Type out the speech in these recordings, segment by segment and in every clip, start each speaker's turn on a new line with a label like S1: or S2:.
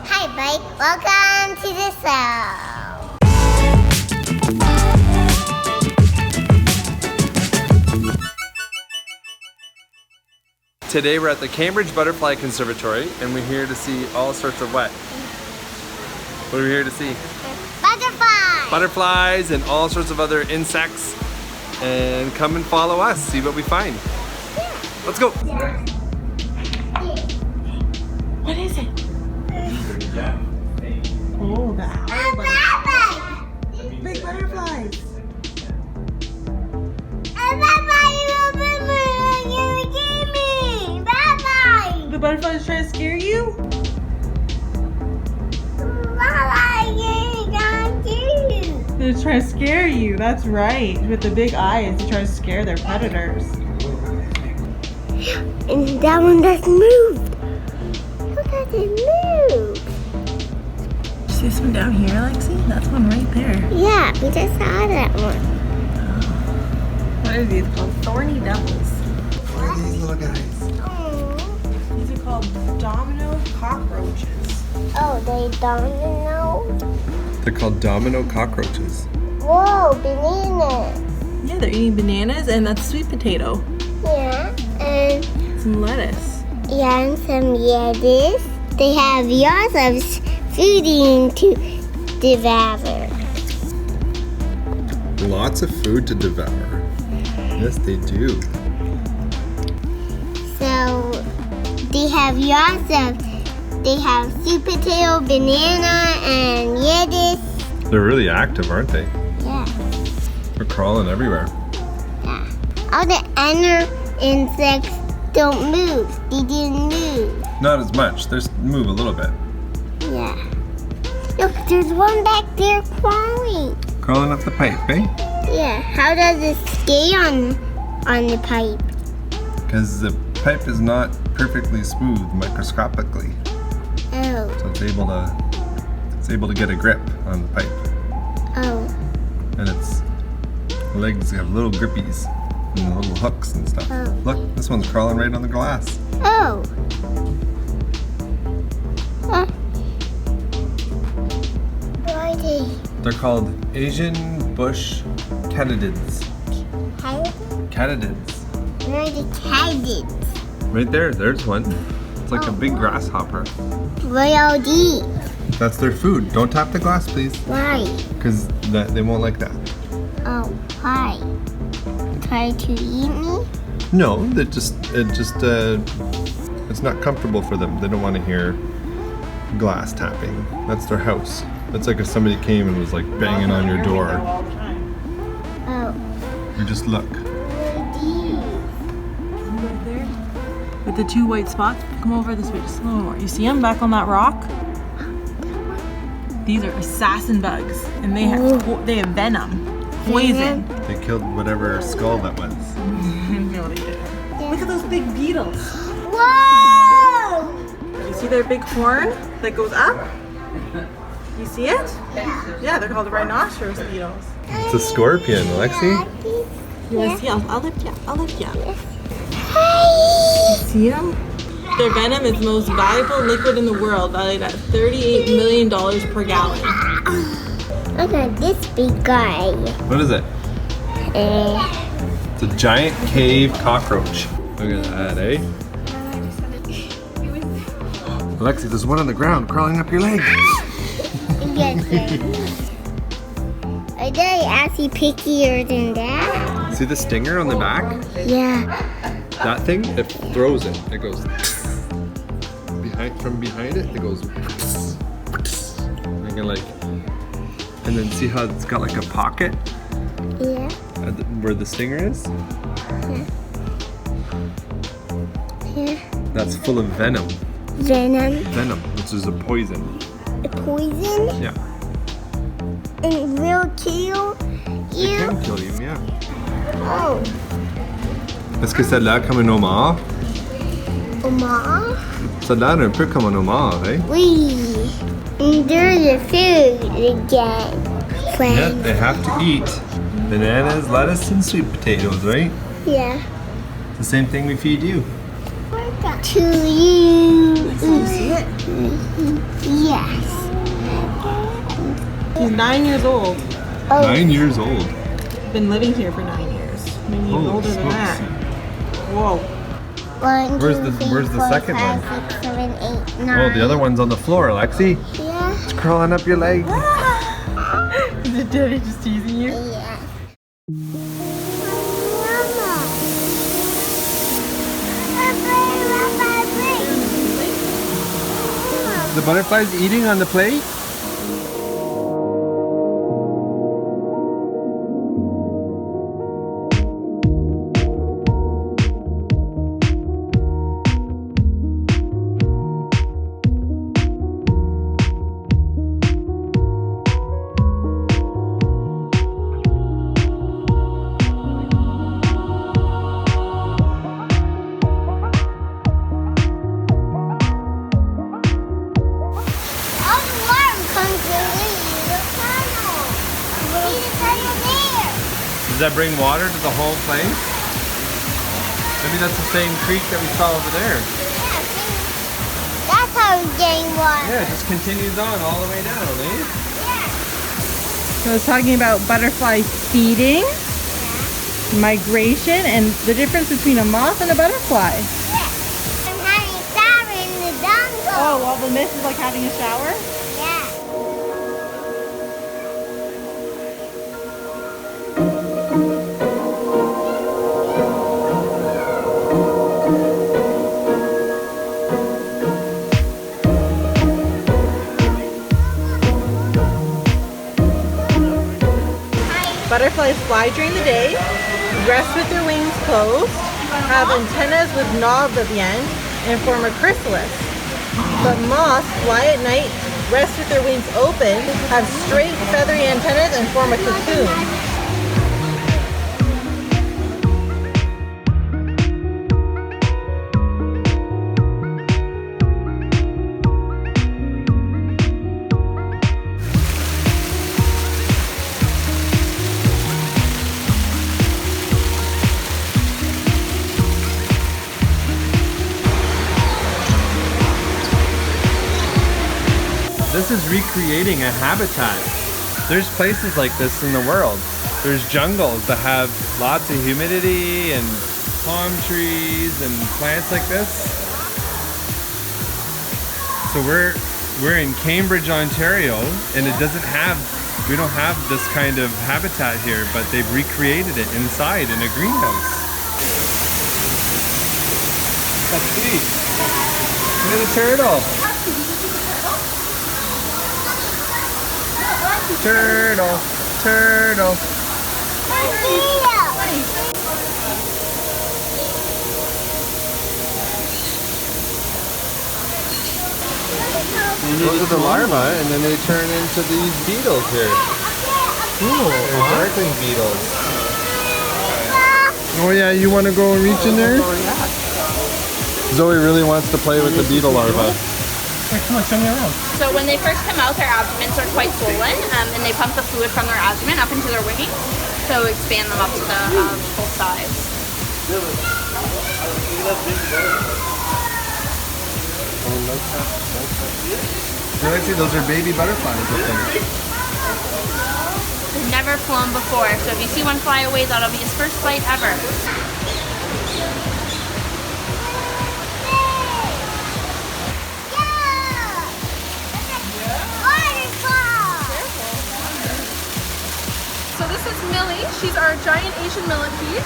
S1: Hi, Mike. Welcome to the show.
S2: Today we're at the Cambridge Butterfly Conservatory and we're here to see all sorts of what? What are we here to see?
S1: Butterflies!
S2: Butterflies and all sorts of other insects. And come and follow us, see what we find.
S1: Yeah.
S2: Let's go!
S3: What is it? Oh, the owl butterflies. Big butterflies. The butterflies trying to scare you? They're trying to scare you, that's right. With the big eyes, they try to scare their predators.
S1: And that one just moved. Look at it move.
S3: See this one down here, Lexi? That's one right there.
S1: Yeah, we just saw that one.
S3: What are these called? Thorny devils.
S2: What are these little guys?
S3: These are called domino cockroaches.
S1: Oh, they don't know.
S2: They're called domino cockroaches.
S1: Whoa, banana.
S3: Yeah, they're eating bananas and that's sweet potato.
S1: Yeah, and
S3: Some lettuce.
S1: yeah, and some lettuce. They have lots of food to devour.
S2: Lots of food to devour. Yes, they do.
S1: So they have they have sweet potato, banana, and lettuce.
S2: They're really active, aren't they?
S1: Yeah,
S2: They're crawling everywhere.
S1: yeah. All the other insects don't move. They didn't move.
S2: Not as much. They move a little bit.
S1: Yeah. Look, there's one back there crawling.
S2: Crawling up the pipe, eh?
S1: Yeah. How does it stay on the pipe?
S2: Because the pipe is not perfectly smooth microscopically.
S1: Oh.
S2: So it's able to get a grip on the pipe.
S1: Oh.
S2: And its legs have little grippies and little hooks and stuff.
S1: Oh.
S2: Look, this one's crawling right on the glass.
S1: Oh. What are they?
S2: They're called Asian bush katydids. Katydids.
S1: Where are the katydids?
S2: Right there, there's one. It's like a big grasshopper.
S1: What are these?
S2: That's their food. Don't tap the glass, please.
S1: Why?
S2: Because they won't like that.
S1: Oh, why? Try to eat me?
S2: No, it's not comfortable for them. They don't want to hear glass tapping. That's their house. That's like if somebody came and was like banging on your door.
S1: Oh.
S2: You just look.
S1: What are these?
S3: Right there. With the two white spots. Come over this way just a little more. You see them back on that rock? These are assassin bugs, and they have venom, poison.
S2: They killed whatever skull that was.
S3: No, they didn't. Look at those big beetles.
S1: Whoa!
S3: You see their big horn that goes up? You see it? Yeah, they're called rhinoceros beetles.
S2: It's a scorpion, Alexi.
S3: You want to see? I'll lift you. I'll lift you.
S1: Hi!
S3: You see them? Their venom is the most valuable liquid in the world, valued at $38 million per gallon.
S1: Look at this big guy.
S2: What is it? It's a giant cave cockroach. Look at that, eh? Alexi, there's one on the ground crawling up your leg.
S1: Are they actually pickier than that?
S2: See the stinger on the back?
S1: Yeah.
S2: That thing, it throws it. It goes from behind it. It goes. And then see how it's got like a pocket
S1: Yeah.
S2: where the stinger is?
S1: Yeah.
S2: That's full of venom.
S1: Venom.
S2: Which is a poison.
S1: A poison?
S2: Yeah.
S1: And will kill
S2: It
S1: you?
S2: can kill you, yeah.
S1: Oh.
S2: Est-ce que celle-là comme un homard?
S1: Oma?
S2: Celle-là elle est un peu comme un homard, eh?
S1: Oui. And there's the food again.
S2: Yeah,
S1: Friend.
S2: they have to eat bananas, lettuce, and sweet potatoes, right?
S1: Yeah.
S2: It's the same thing we feed you.
S1: To you.
S3: You see it?
S1: Yeah.
S3: He's 9 years old.
S1: Oh.
S2: 9 years old.
S3: Been living here for 9 years. Maybe even
S2: Holy
S3: older than
S2: smokes.
S3: that. Whoa.
S1: 1, 2,
S2: Where's the
S1: 3, 4,
S2: second
S1: 5,
S2: one?
S1: 6, 7, 8, 9.
S2: Oh, the other one's on the floor, Alexi.
S1: Yeah.
S2: It's crawling up your leg.
S3: Is it Daddy just teasing you?
S1: Yeah.
S2: The butterfly's eating on the plate? Does that bring water to the whole place? Maybe that's the same creek that we saw over there.
S1: Yeah, that's how it's getting water.
S2: Yeah, it just continues on all the way down, eh?
S1: Yeah.
S3: So I was talking about butterfly feeding, migration, and the difference between a moth and a butterfly.
S1: Yeah. I'm having a shower in the jungle.
S3: Oh, well, the mist is like having a shower?
S1: Yeah.
S3: Butterflies fly during the day, rest with their wings closed, have antennas with knobs at the end, and form a chrysalis. But moths fly at night, rest with their wings open, have straight feathery antennas, and form a cocoon.
S2: This is recreating a habitat. There's places like this in the world. There's jungles that have lots of humidity and palm trees and plants like this. So we're in Cambridge, Ontario, and we don't have this kind of habitat here, but they've recreated it inside in a greenhouse. Let's see. Look at the turtle. Turtle, turtle. Those are the larvae, and then they turn into these beetles here. Cool. Darkling beetles. Oh yeah, you want to go and reach in there? Zoe really wants to play with the beetle larvae.
S4: Come on, show me around.
S5: So when they first come out, their abdomens are quite swollen, and they pump the fluid from their abdomen up into their wings to expand them up to the full size.
S2: Actually, those are baby butterflies, I think.
S5: They've never flown before, so if you see one fly away, that'll be his first flight ever.
S6: So this is Millie. She's our giant Asian millipede.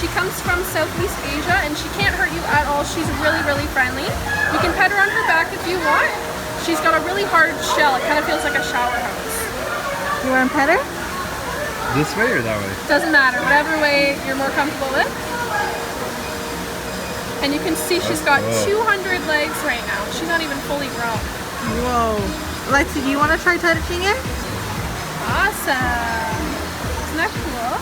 S6: She comes from Southeast Asia and she can't hurt you at all. She's really, really friendly. You can pet her on her back if you want. She's got a really hard shell. It kind of feels like a shower hose.
S3: You want to pet her?
S2: This way or that way?
S6: Doesn't matter, whatever way you're more comfortable with. And you can see she's got 200 legs right now. She's not even fully grown.
S3: Whoa. Lexi, do you want to try touching it?
S6: Awesome. Isn't that cool?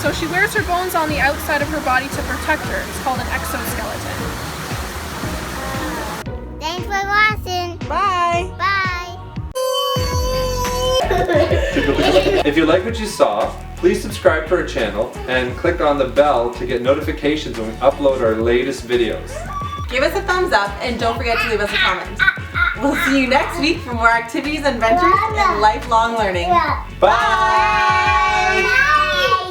S6: So she wears her bones on the outside of her body to protect her. It's called an exoskeleton.
S1: Thanks for watching.
S3: Bye.
S1: Bye.
S2: If you like what you saw, please subscribe to our channel and click on the bell to get notifications when we upload our latest videos.
S3: Give us a thumbs up and don't forget to leave us a comment. We'll see you next week for more activities, adventures, and lifelong learning. Bye!